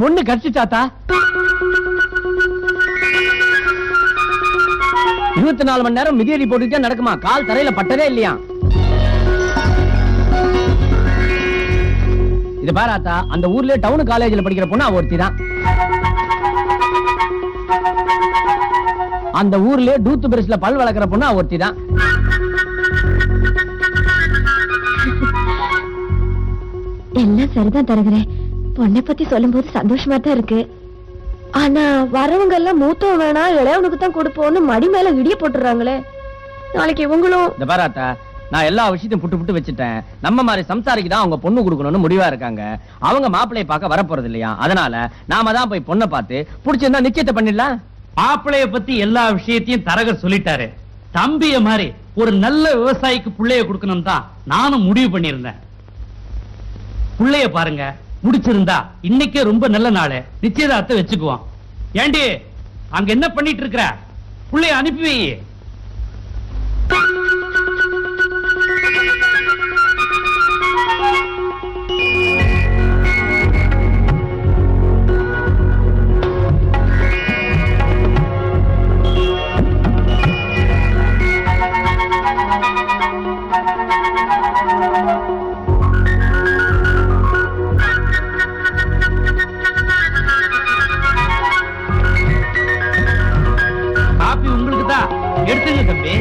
பொண்ணு கடிச்சிட்டாத்தா. 24 மணி நேரம் மிதியடி போட்டுட்டே நடக்குமா, கால் தரையில பட்டதே இல்லையா. இது பாராத்தா, அந்த ஊர்ல டவுன் காலேஜ்ல படிக்கிற பொண்ணு அவ ஒருத்தி தான். அந்த ஊர்ல டூத் பிரஷ்ல பல் வளர்க்கிற பொண்ணு அவ ஒருத்தி தான். எல்லாம் சரிதான் தருகிறேன். பொண்ணை பத்தி சொல்லும் போது சந்தோஷமா தான் இருக்கு. ஆனா வரவங்க எல்லாம் மூத்தவன் வேணா இளையவனுக்கு தான் கொடுப்போம்னு மடி மேல இடிய போட்டுறாங்களே. நாளைக்கு இவங்களும் இந்த பாராத்தா, நான் எல்லா விஷயத்தையும் புட்டு புட்டு வச்சுட்டேன். நம்ம மாதிரி சம்சாரிக்கு தான் அவங்க பொண்ணு கொடுக்கணும்னு முடிவா இருக்காங்க. அவங்க மாப்பிள்ளைய பார்க்க வரப்போறது இல்லையா, அதனால நாம தான் போய் பொண்ணை பார்த்து பிடிச்சிருந்தா நிச்சயத்தை பண்ணிடலாம். மாப்பிள்ளைய பத்தி எல்லா விஷயத்தையும் தரகர் சொல்லிட்டாரு. தம்பிய மாதிரி ஒரு நல்ல விவசாயிக்கு புள்ளைய கொடுக்கணும் தான் நானும் முடிவு பண்ணியிருந்தேன். புள்ளைய பாருங்க, முடிச்சிருந்தா இன்னைக்கே ரொம்ப நல்ல நாள், நிச்சயதார்த்தத்தை வச்சுக்குவோம். ஏண்டி அங்க என்ன பண்ணிட்டு இருக்கிற? புள்ளைய அனுப்பி வை. காப்பி உங்களுக்கு தான், எடுத்துங்க தம்பி.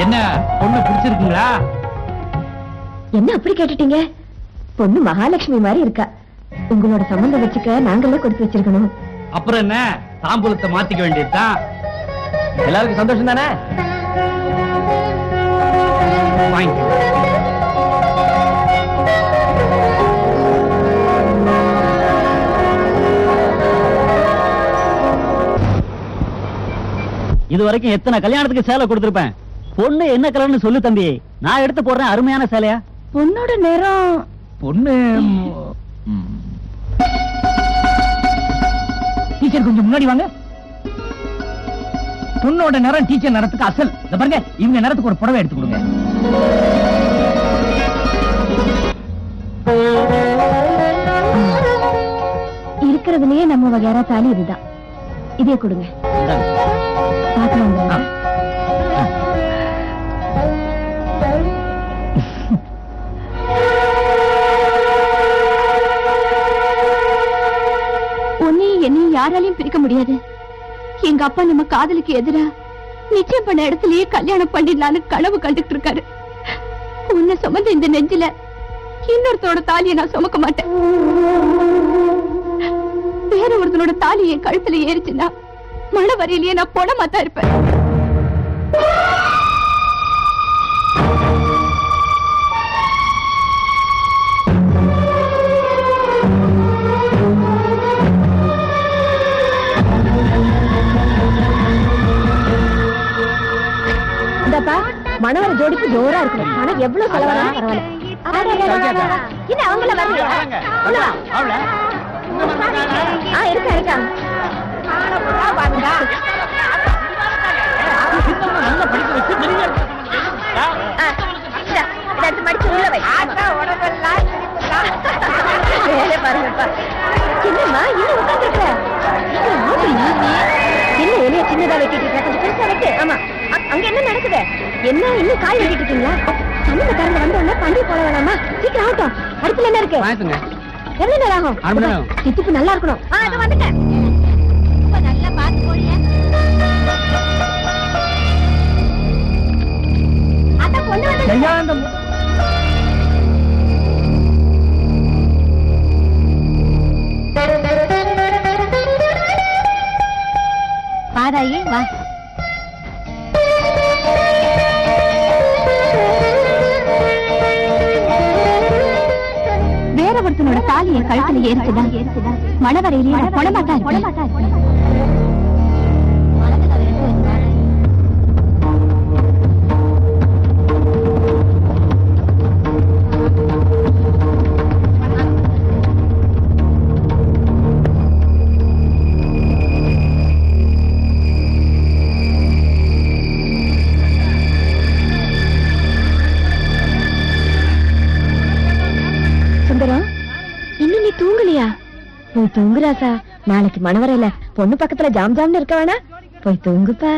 என்ன பொண்ணு பிடிச்சிருக்குங்களா? என்ன அப்படி கேட்டுட்டீங்க? பொண்ணு மகாலட்சுமி மாதிரி இருக்கா. உங்களோட சம்பந்தம் வச்சுக்க நாங்களே கொடுத்து வச்சிருக்கணும். அப்புறம் என்ன, தாம்பூலத்தை மாத்திக்க வேண்டியதுதான். எல்லாருக்கும் சந்தோஷம் தானே? வாங்கிக்க. இது வரைக்கும் எத்தனை கல்யாணத்துக்கு சேலை கொடுத்திருப்பேன். பொண்ணு என்ன கலர்னு சொல்லு தம்பி, நான் எடுத்து போடுறேன். அருமையான சேலையா? பொண்ணோட நேரம் பொண்ணு டீச்சர் கொஞ்சம் முன்னாடி வாங்க. பொண்ணோட நேரம் டீச்சர் நேரத்துக்கு அசல். இந்த பாருங்க, இவங்க நேரத்துக்கு ஒரு புடவை எடுத்து கொடுங்க. இருக்கிறதுலயே நம்ம வகையாரா தாலி இதுதான். இதே கொடுங்க. பாக்கலாம். என்னையும் யாராலையும் பிரிக்க முடியாது. எங்க அப்பா நம்ம காதலுக்கு எதிரா நிச்சயம் பண்ண இடத்துலயே கல்யாணம் பண்ணிடலான்னு கனவு கண்டுட்டு இருக்காரு. உன்னை சுமந்த இந்த நெஞ்சில இன்னொருத்தோட தாலியை நான் சுமக்க மாட்டேன். வேற ஒருத்தனோட தாலி என் கழுத்துல ஏறிச்சுன்னா மழ வரையிலேயே நான் போனமா தான் இருப்பேன். மணவர ஜோடிக்கு ஜோரா இருக்கும். ஆனா எவ்வளவு செலவானாலும் பரவாயில்ல. என்ன அவங்கள வரலையா? இருக்கா படிச்சு உள்ள வை. பாருங்கப்பா. என்னம்மா இன்னும் உட்காந்துருக்க? என்ன எலிய சின்னதா வெட்டிட்டு இருக்க? கொஞ்சம் பெருசா வெட்டு. ஆமா, அங்க என்ன நடக்குது? என்ன இன்னும் காய் வெட்டிட்டு இருக்கீங்களா? சமூக கறந்து வந்தோம்னா பண்டி போட வேணாமா? சீக்கிரம் ஆகட்டும். அடுப்புல என்ன இருக்கு? எவ்வளவு நேரம் ஆகும்? சித்துப்பு நல்லா இருக்கணும். அது வந்துட்டேன். நல்லா பார்த்து போடியா. அத பொண்ணு வந்து பாராயே வா. வேற ஒருத்தனோட தாலியை கழுத்துல ஏறிச்சுதான் மணவரையிலேயே கொடமாட்டா போய் தூங்கு ராசா. நாளைக்கு மணவரையில பொண்ணு பக்கத்துல ஜாம் ஜாம்னு இருக்க வேணா, போய் தூங்குப்பா.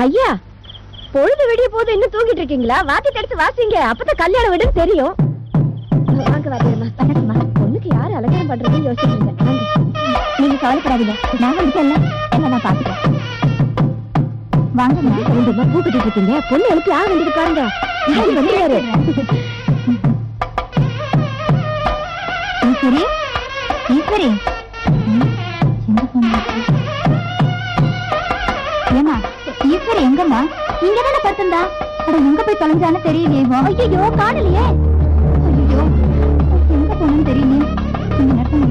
ஐயா, பொழுது விடிய போது இன்னும் தூங்கிட்டு இருக்கீங்களா? வாத்தி எடுத்து வாசிங்க, அப்பதான் கல்யாணம் விடுன்னு தெரியும். வாங்க வாத்தியம்மா, பக்கத்துமா. பொண்ணுக்கு யாரு அலங்காரம் பண்றதுன்னு யோசிக்கிறீங்க. நீங்க கவலைப்படாதீங்க, நான் வந்துட்டேன்ல, என்ன நான் பாத்துட்டேன். வாங்க ரெண்டுமா கூப்பிட்டு இருக்கீங்க. பொண்ணு எழுப்பி யார் வந்துட்டு பாருங்க. வந்துருக்காரு. சரி சரி. ஏமா ஈஸ்வரி எங்கம்மா? இங்கதானே படுத்திருந்தா. அட எங்க போய் தொலைஞ்சான்னு தெரியலையே. ஐயோ காணலையே. ஐயோ எங்க போனோம்னு தெரியலையே. இந்த நேரத்தில்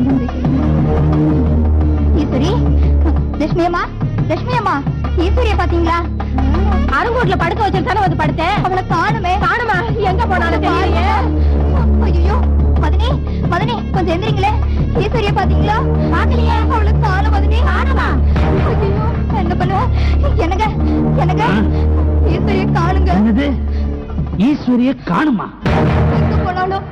ஈஸ்வரி. லட்சுமி அம்மா, லட்சுமி அம்மா, ஈஸ்வரிய பாத்தீங்களா? அருங்கோட்ல படுக்க வச்சிருக்கானே வந்து படுத்தேன். அவளை காணுமே. காணுமா? எங்க போனாலும் தெரியலையே. ஐயோ மதனி, மதனி கொஞ்சம் எந்திரிங்களே. ஈஸ்வரிய பாத்தீங்களா? பாக்கலையே. அவளை காணும் மதனி. காணுமா? ஐயோ என்ன பண்ணுவ? எனக்கு எனக்கு ஈஸ்வரிய காணுங்க. ஈஸ்வரிய காணுமா? எங்க போனாலும்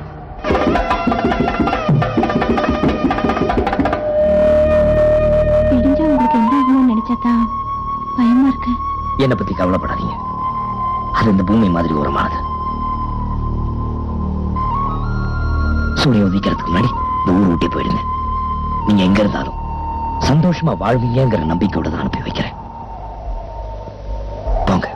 தெரிஞ்சா உங்களுக்கு என்ன ஆகணும்னு நினைச்சாதான் பயமா இருக்கு. என்னை பத்தி கவலைப்படாதீங்க, அது இந்த பூமி மாதிரி உரமானது. சூரிய உதிக்கிறதுக்கு முன்னாடி இந்த ஊர் விட்டே போயிடுங்க. நீங்க எங்க இருந்தாலும் சந்தோஷமா வாழ்வீங்கிற நம்பிக்கையோட தான் அனுப்பி வைக்கிறேன். போங்க.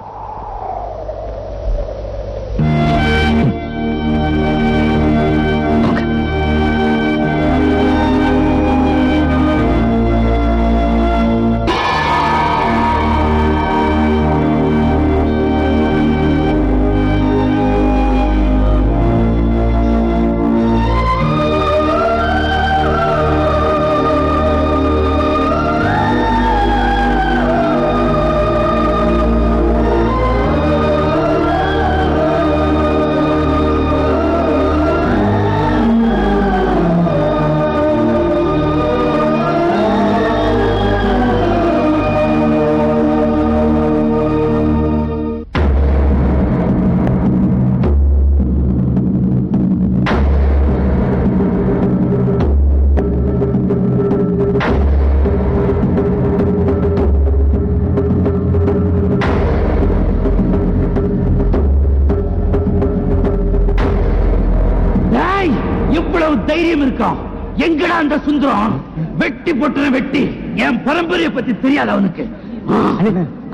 தைரியம் இருக்கும். எங்கடா அந்த சுந்தரம்? வெட்டி போட்டு வெட்டி. என் பரம்பரையை பத்தி தெரியாது அவனுக்கு.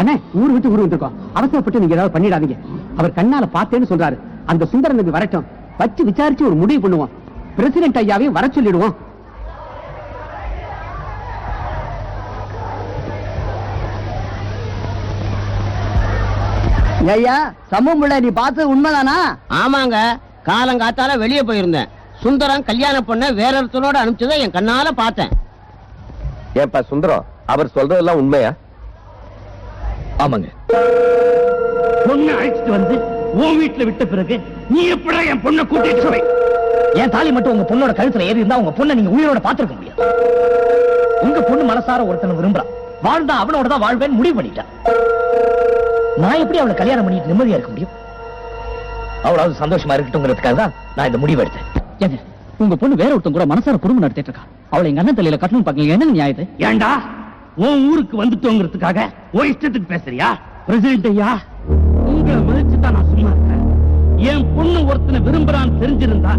அண்ணே, ஊர் விட்டு ஊர் வந்திருக்கோம். அவசரப்பட்டு நீங்க ஏதாவது பண்ணிடாதீங்க. அவர் கண்ணால பார்த்தேன்னு சொல்றாரு. அந்த சுந்தரனுக்கு வரட்டும், வச்சு விசாரிச்சு ஒரு முடிவு பண்ணுவோம். பிரசிடென்ட் ஐயாவையும் வர சொல்லிடுவோம். ஐயா, சமூகமுள்ள நீ பார்த்தது உண்மைதானா? ஆமாங்க, காலங்காத்தால வெளியே போயிருந்தேன். சுந்தரம் கல்யாண பொண்ண வேற ஒருத்தனோட அனுப்பிச்சதை என் கண்ணால பார்த்தேன். ஏன்பா சுந்தரம், அவர் சொல்றதெல்லாம் உண்மையா? ஆமாங்க. பொண்ணு அழைச்சிட்டு வந்து உன் வீட்டுல விட்ட பிறகு நீ எப்படா என் பொண்ணை கூட்டிட்டு போய்? என் தாலி மட்டும் உங்க பொண்ணோட கழுத்துல ஏறி இருந்தா உங்க பொண்ணை நீங்க உயிரோட பாத்துருக்க முடியாது. உங்க பொண்ணு மனசார ஒருத்தனை விரும்புறான். வாழ்ந்தா அவனோட தான் வாழ்வேன்னு முடிவு பண்ணிட்டான். நான் எப்படி அவளை கல்யாணம் பண்ணிட்டு நிம்மதியா இருக்க முடியும்? அவளாவது சந்தோஷமா இருக்கட்டும்ங்கிறதுக்காக தான் நான் இந்த முடிவு எடுத்தேன். உங்க பொண்ணு வேற ஒருத்தன் கூட மனசார குடும்பம் நடத்திட்டு இருக்கா. அவளை எங்க அண்ணன் தலையில கட்டணும் பாக்கீங்க. என்ன நியாயத்து? ஏண்டா உன் ஊருக்கு வந்துட்டோங்கிறதுக்காக உன் இஷ்டத்துக்கு பேசுறியா? பிரசிடென்ட் ஐயா, உங்களை மதிச்சுதான் நான் சும்மா இருக்கேன். என் பொண்ணு ஒருத்தனை விரும்புறான்னு தெரிஞ்சிருந்தா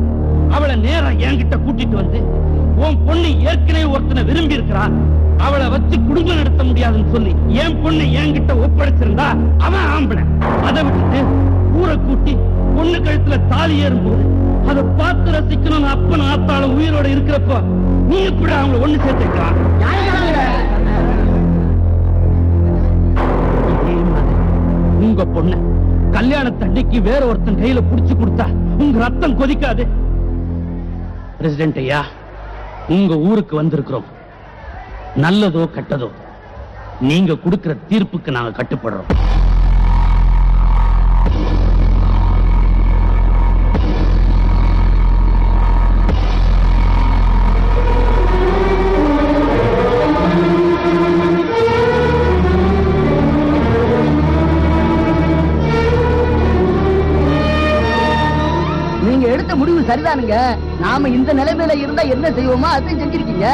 அவளை நேரா என்கிட்ட கூட்டிட்டு வந்து உன் பொண்ணு ஏற்கனவே ஒருத்தனை விரும்பி இருக்கிறா, அவளை வச்சு குடும்பம் நடத்த முடியாதுன்னு சொல்லி என் பொண்ணு என்கிட்ட ஒப்படைச்சிருந்தா அவன் ஆம்பளை. அதை விட்டுட்டு ஊரை கூட்டி பொண்ணு கழுத்துல தாலி ஏறும்போது அதை பார்த்து ரசிக்கணும்னு அப்பன் ஆத்தாலும் உயிரோட இருக்கிறப்ப நீ எப்படி அவங்களை ஒண்ணு சேர்த்துக்கலாம்? உங்க பொண்ண கல்யாணத்தண்டைக்கு வேற ஒருத்தன் கையில புடிச்சு கொடுத்தா உங்க ரத்தம் கொதிக்காது. பிரசிடென்ட் ஐயா, உங்க ஊருக்கு வந்திருக்கிறோம். நல்லதோ கெட்டதோ நீங்க கொடுக்கிற தீர்ப்புக்கு நாங்க கட்டுப்படுறோம். நீங்க எடுத்த முடிவு சரிதானுங்க. நாம இந்த நிலைமையில இருந்தா என்ன செய்வோமோ அதையும் செஞ்சிருக்கீங்க.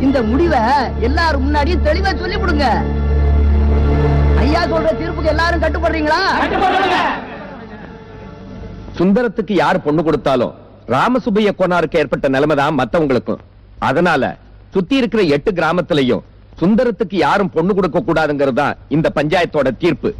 இந்த முடிவை எல்லாரும் முன்னாடியும் தெளிவா சொல்லி விடுங்க. ஐயா சொல்ற தீர்ப்புக்கு எல்லாரும் கட்டுப்படுறீங்களா? சுந்தரத்துக்கு யார் பொண்ணு கொடுத்தாலும் ராமசுப்பைய கோனாருக்கு ஏற்பட்ட நிலைமைதான் மத்தவங்களுக்கும். அதனால சுத்தி இருக்கிற 8 கிராமத்திலையும் சுந்தரத்துக்கு யாரும் பொண்ணு கொடுக்க கூடாதுங்கிறது தான் இந்த பஞ்சாயத்தோட தீர்ப்பு.